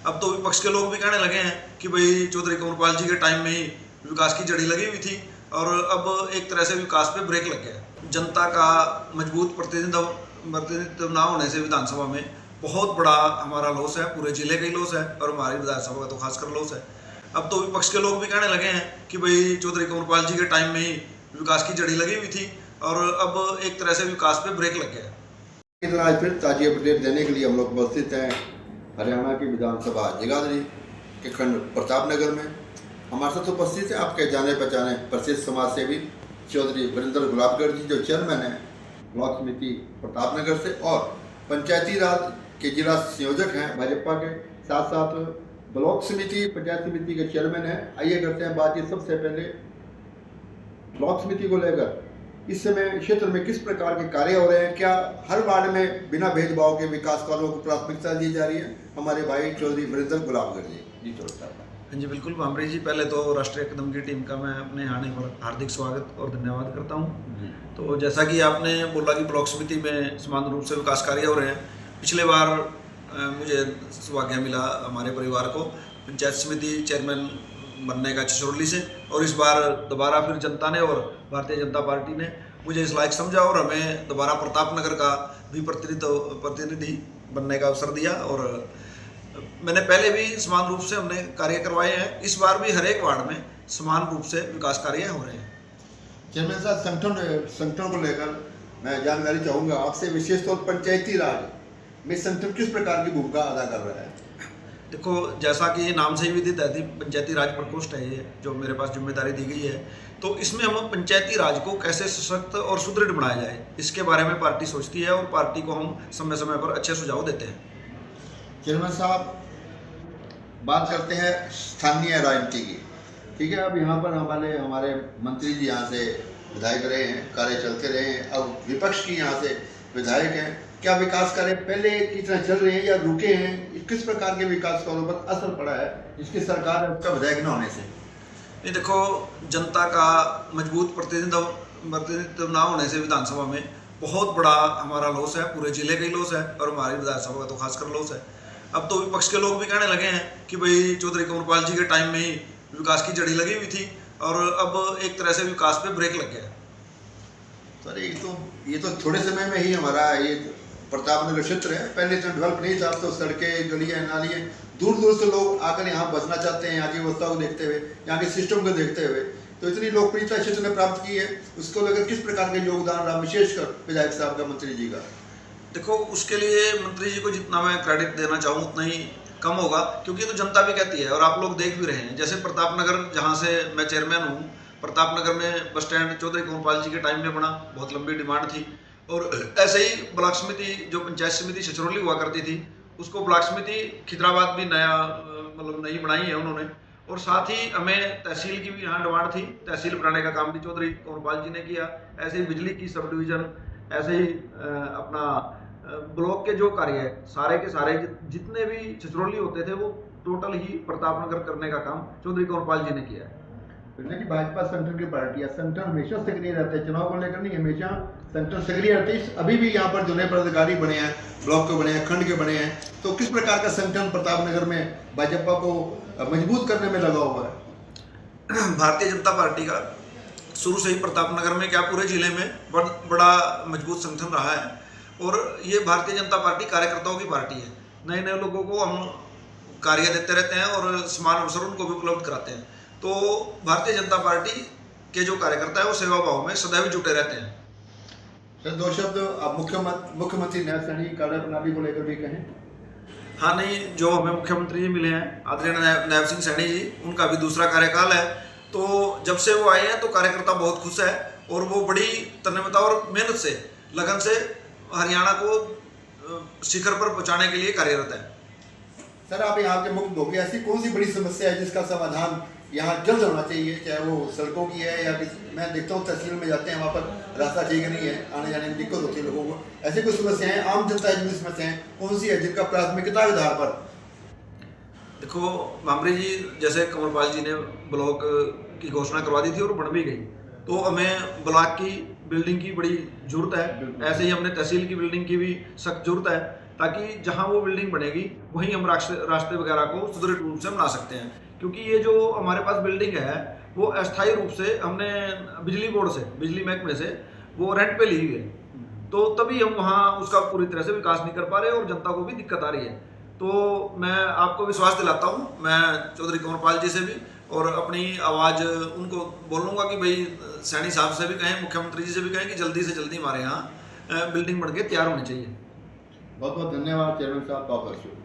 अब तो विपक्ष के लोग भी कहने लगे हैं कि भाई चौधरी कंवरपाल जी के टाइम में ही विकास की जड़ी लगी हुई थी और अब एक तरह से विकास पे ब्रेक लग गया। जनता का मजबूत प्रतिनिधित्व ना होने से विधानसभा में बहुत बड़ा हमारा लॉस है, पूरे जिले का ही लॉस है और हमारी विधानसभा का तो खासकर लॉस है। अब तो विपक्ष के लोग भी कहने लगे हैं कि भाई चौधरी कंवरपाल जी के टाइम में ही विकास की जड़ी लगी हुई थी और अब एक तरह से विकास पे ब्रेक लग गया। आज फिर ताज़ी अपडेट देने के लिए हम लोग उपस्थित हैं हरियाणा की विधानसभा जगाधरी के खंड प्रतापनगर में। हमारे साथ उपस्थित है आपके जाने पहचाने प्रसिद्ध समाज सेवी चौधरी वीरेंद्र गुलाबगढ़ जी, जो चेयरमैन हैं ब्लॉक समिति प्रतापनगर से और पंचायती राज के जिला संयोजक हैं भाजपा के, साथ साथ ब्लॉक समिति पंचायत समिति के चेयरमैन हैं। आइए करते हैं बातचीत। सबसे पहले ब्लॉक समिति को लेकर इस समय क्षेत्र में किस प्रकार के कार्य हो रहे हैं, क्या हर वार्ड में बिना भेदभाव के विकास कार्यों को प्राथमिकता दी जा रही है? हमारे भाई चौधरी वीरेंद्र गुलाबगढ़ जी हाँ जी बिल्कुल भामरे जी, पहले तो राष्ट्रीय कदम की टीम का मैं अपने आने पर हार्दिक स्वागत और धन्यवाद करता हूँ। तो जैसा कि आपने बोला कि ब्लॉक समिति में समान रूप से विकास कार्य हो रहे हैं। पिछले बार मुझे सौभाग्य मिला हमारे परिवार को पंचायत समिति चेयरमैन बनने का छिछोरली से, और इस बार दोबारा फिर जनता ने और भारतीय जनता पार्टी ने मुझे इस लायक समझा और हमें दोबारा प्रतापनगर का भी प्रतिनिधि बनने का अवसर दिया। और मैंने पहले भी समान रूप से हमने कार्य करवाए हैं, इस बार भी हर एक वार्ड में समान रूप से विकास कार्य हो रहे हैं। चेयरमैन साहब, संगठन को लेकर मैं जानकारी चाहूँगा आपसे, विशेष तौर पंचायती राज में संगठन किस प्रकार की भूमिका अदा कर रहा है? देखो, जैसा कि ये नाम से ही विदित है, पंचायती राज प्रकोष्ठ है ये जो मेरे पास जिम्मेदारी दी गई है, तो इसमें हम पंचायती राज को कैसे सशक्त और सुदृढ़ बनाया जाए इसके बारे में पार्टी सोचती है और पार्टी को हम समय समय पर अच्छे सुझाव देते हैं। चेयरमैन साहब, बात करते हैं स्थानीय राजनीति की। ठीक है, अब यहाँ पर हमारे मंत्री जी यहाँ से विधायक रहे हैं, कार्य चलते रहे हैं, अब विपक्ष की यहाँ से विधायक हैं। क्या विकास कार्य पहले की तरह चल रहे हैं या रुके हैं? किस प्रकार के विकास कार्यों पर असर पड़ा है जिसकी सरकार है उसका विधायक न होने से? ये देखो, जनता का मजबूत प्रतिनिधित्व ना होने से विधानसभा में बहुत बड़ा हमारा लॉस है, पूरे जिले का ही लॉस है और हमारी विधानसभा का तो खासकर लॉस है। अब तो विपक्ष के लोग भी कहने लगे हैं कि भाई चौधरी कंवरपाल जी के टाइम में ही विकास की जड़ी लगी हुई थी और अब एक तरह से विकास पे ब्रेक लग गया। तो ये तो थोड़े समय में ही हमारा ये प्रतापनगर क्षेत्र है, पहले तो डेवलप नहीं था। तो सड़कें, गलियाँ, नालियाँ, दूर दूर से लोग आकर यहाँ बसना चाहते हैं, यहाँ की व्यवस्था को देखते हुए, यहाँ के सिस्टम को देखते हुए। तो इतनी लोकप्रियता क्षेत्र ने प्राप्त की है, उसको लेकर किस प्रकार के योगदान रहा विशेषकर विधायक साहब का, मंत्री जी का? देखो, उसके लिए मंत्री जी को जितना मैं क्रेडिट देना चाहूँ उतना ही कम होगा, क्योंकि तो जनता भी कहती है और आप लोग देख भी रहे हैं। जैसे प्रतापनगर, जहाँ से मैं चेयरमैन हूँ, प्रतापनगर में बस स्टैंड चौधरी कंवरपाल जी के टाइम में बना, बहुत लंबी डिमांड थी। और ऐसे ही ब्लॉक समिति, जो पंचायत समिति छिछोरली हुआ करती थी, उसको ब्लॉक समिति खिदराबाद भी नई बनाई है उन्होंने। और साथ ही हमें तहसील की भी यहाँ डिमांड थी, तहसील बनाने का काम भी चौधरी कंवरपाल जी ने किया। ऐसे ही बिजली की सब डिवीज़न, ऐसे ही अपना ब्लॉक के जो कार्य है सारे के सारे जितने भी छिछोरली होते थे वो टोटल ही प्रतापनगर करने का काम चौधरी कंवरपाल जी ने किया है। कि भाजपा संगठन की पार्टी है, संगठन हमेशा सक्रिय रहते हैं, चुनाव को लेकर नहीं, हमेशा संगठन सक्रिय रहते हैं। अभी भी यहाँ पर जो नए पदाधिकारी बने हैं, ब्लॉक के बने हैं, खंड के बने हैं, तो किस प्रकार का संगठन प्रतापनगर में भाजपा को मजबूत करने में लगा हुआ है? भारतीय जनता पार्टी का शुरू से ही प्रतापनगर में क्या पूरे जिले में बड़ा मजबूत संगठन रहा है और ये भारतीय जनता पार्टी कार्यकर्ताओं की पार्टी है। नए नए लोगों को हम कार्य देते रहते हैं और समान अवसर उनको भी उपलब्ध कराते हैं। तो भारतीय जनता पार्टी के जो कार्यकर्ता है वो सेवा भाव में सदैव जुटे रहते हैं। सर, दो शब्द आप मुख्यमंत्री नैब सैनी कार्य प्रणाली को लेकर भी कहें। हाँ नहीं, जो हमें मुख्यमंत्री जी मिले हैं आदरणीय नैब सिंह सैनी जी, उनका भी दूसरा कार्यकाल है। तो जब से वो आए हैं तो कार्यकर्ता बहुत खुश है और वो बड़ी तन्मयता और मेहनत से, लगन से हरियाणा को शिखर पर पहुंचाने के लिए कार्यरत है। सर, आप यहाँ के मुख्य लोग, ऐसी कौन सी बड़ी समस्या है जिसका समाधान यहाँ जल्द होना चाहिए, चाहे वो सड़कों की है या मैं देखता हूँ तहसील में जाते हैं, वहाँ पर रास्ता ठीक नहीं है, आने जाने में दिक्कत होती है लोगों को। ऐसी कुछ समस्याएं, आम जनता की समस्याएं कौन सी है जिनका प्राथमिकता के आधार पर? देखो भामरे जी, जैसे कंवरपाल जी ने ब्लॉक की घोषणा करवा दी थी और बन भी गई, तो हमें ब्लॉक की बिल्डिंग की बड़ी जरूरत है। ऐसे ही हमने तहसील की बिल्डिंग की भी सख्त जरूरत है। ताकि जहाँ वो बिल्डिंग बनेगी वहीं हम रास्ते वगैरह को सुदृढ़ रूप से बना सकते हैं। क्योंकि ये जो हमारे पास बिल्डिंग है वो अस्थायी रूप से हमने बिजली बोर्ड से, बिजली महकमे से वो रेंट पे ली हुई है, तो तभी हम वहाँ उसका पूरी तरह से विकास नहीं कर पा रहे और जनता को भी दिक्कत आ रही है। तो मैं आपको विश्वास दिलाता हूँ, मैं चौधरी कंवरपाल जी से भी और अपनी आवाज़ उनको बोलूँगा कि भाई सैनी साहब से भी कहें, मुख्यमंत्री जी से भी कहें कि जल्दी से जल्दी हमारे यहाँ बिल्डिंग बन के तैयार होनी चाहिए। बहुत बहुत धन्यवाद चेयरमैन साहब, बहुत बहुत शुक्रिया।